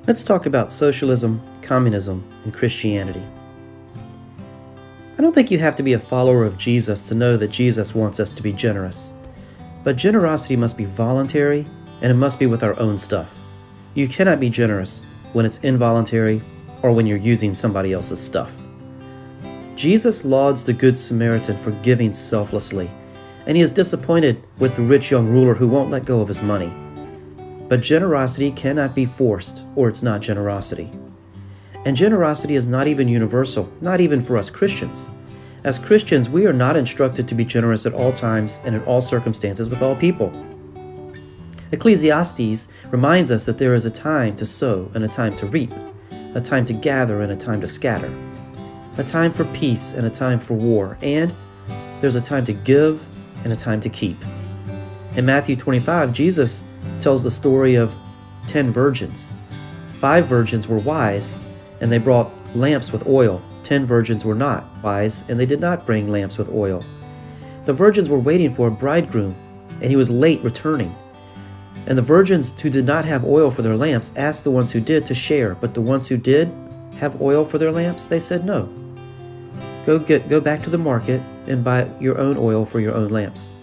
Let's talk about socialism, communism, and Christianity. I don't think you have to be a follower of Jesus to know that Jesus wants us to be generous. But generosity must be voluntary, and it must be with our own stuff. You cannot be generous when it's involuntary or when you're using somebody else's stuff. Jesus lauds the Good Samaritan for giving selflessly, and he is disappointed with the rich young ruler who won't let go of his money. But generosity cannot be forced, or it's not generosity. And generosity is not even universal, not even for us Christians. As Christians, we are not instructed to be generous at all times and in all circumstances with all people. Ecclesiastes reminds us that there is a time to sow and a time to reap, a time to gather and a time to scatter, a time for peace and a time for war, and there's a time to give and a time to keep. In Matthew 25, Jesus tells the story of 10 virgins. 5 virgins were wise, and they brought lamps with oil. 10 virgins were not wise, and they did not bring lamps with oil. The virgins were waiting for a bridegroom, and he was late returning. And the virgins who did not have oil for their lamps asked the ones who did to share, but the ones who did have oil for their lamps, they said no. Go back to the market and buy your own oil for your own lamps.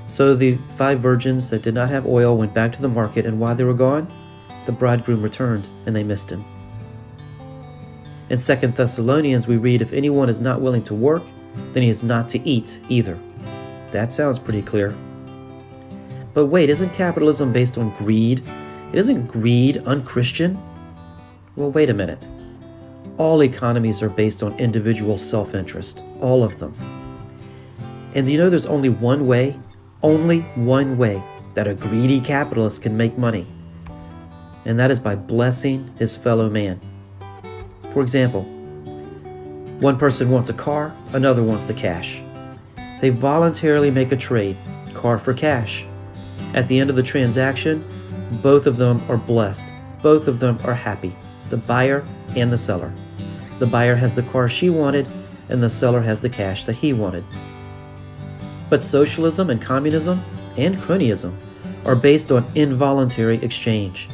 So the 5 virgins that did not have oil went back to the market, and while they were gone, the bridegroom returned, and they missed him. In 2 Thessalonians, we read, if anyone is not willing to work, then he is not to eat either. That sounds pretty clear. But wait, isn't capitalism based on greed? Isn't greed unchristian? Well, wait a minute. All economies are based on individual self-interest, all of them. And do you know there's only one way that a greedy capitalist can make money? And that is by blessing his fellow man. For example, one person wants a car, another wants the cash. They voluntarily make a trade, car for cash. At the end of the transaction, both of them are blessed. Both of them are happy, the buyer and the seller. The buyer has the car she wanted, and the seller has the cash that he wanted. But socialism and communism and cronyism are based on involuntary exchange,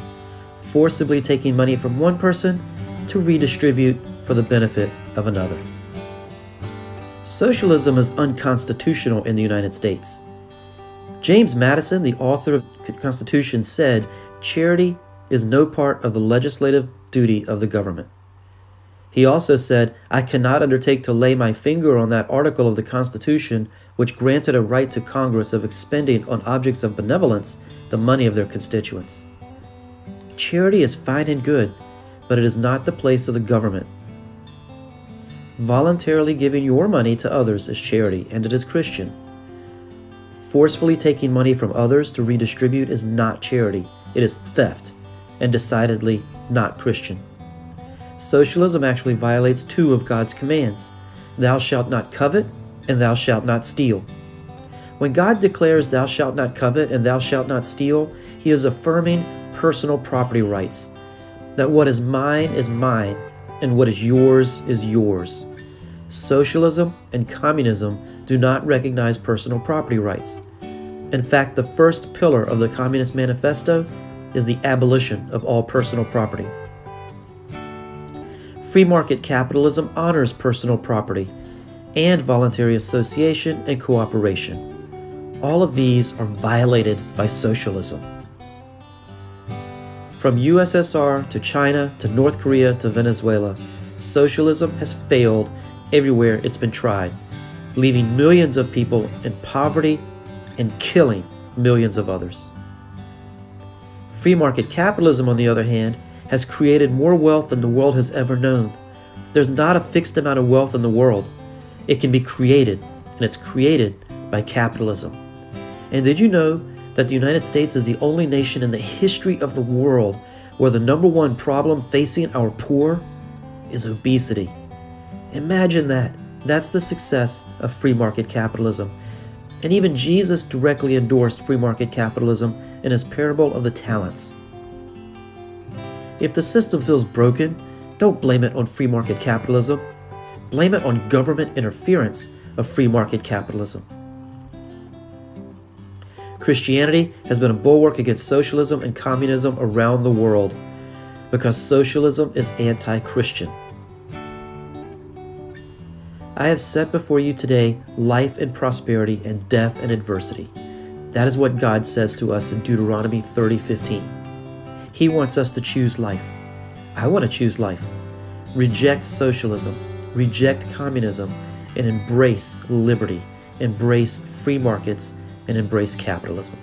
forcibly taking money from one person to redistribute for the benefit of another. Socialism is unconstitutional in the United States. James Madison, the author of the Constitution, said, charity is no part of the legislative duty of the government. He also said, I cannot undertake to lay my finger on that article of the Constitution which granted a right to Congress of expending on objects of benevolence the money of their constituents. Charity is fine and good, but it is not the place of the government. Voluntarily giving your money to others is charity, and it is Christian. Forcefully taking money from others to redistribute is not charity. It is theft, and decidedly not Christian. Socialism actually violates 2 of God's commands. Thou shalt not covet, and thou shalt not steal. When God declares thou shalt not covet and thou shalt not steal, he is affirming personal property rights. That what is mine, and what is yours is yours. Socialism and communism do not recognize personal property rights. In fact, the first pillar of the Communist Manifesto is the abolition of all personal property. Free market capitalism honors personal property and voluntary association and cooperation. All of these are violated by socialism. From USSR to China to North Korea to Venezuela, socialism has failed everywhere it's been tried, leaving millions of people in poverty and killing millions of others. Free market capitalism, on the other hand, has created more wealth than the world has ever known. There's not a fixed amount of wealth in the world. It can be created, and it's created by capitalism. And did you know that the United States is the only nation in the history of the world where the number one problem facing our poor is obesity? Imagine that. That's the success of free market capitalism. And even Jesus directly endorsed free market capitalism in his parable of the talents. If the system feels broken, don't blame it on free market capitalism. Blame it on government interference of free market capitalism. Christianity has been a bulwark against socialism and communism around the world. because socialism is anti-Christian. I have set before you today life and prosperity and death and adversity. That is what God says to us in Deuteronomy 30:15. He wants us to choose life. I want to choose life. Reject socialism, reject communism, and embrace liberty, embrace free markets, and embrace capitalism.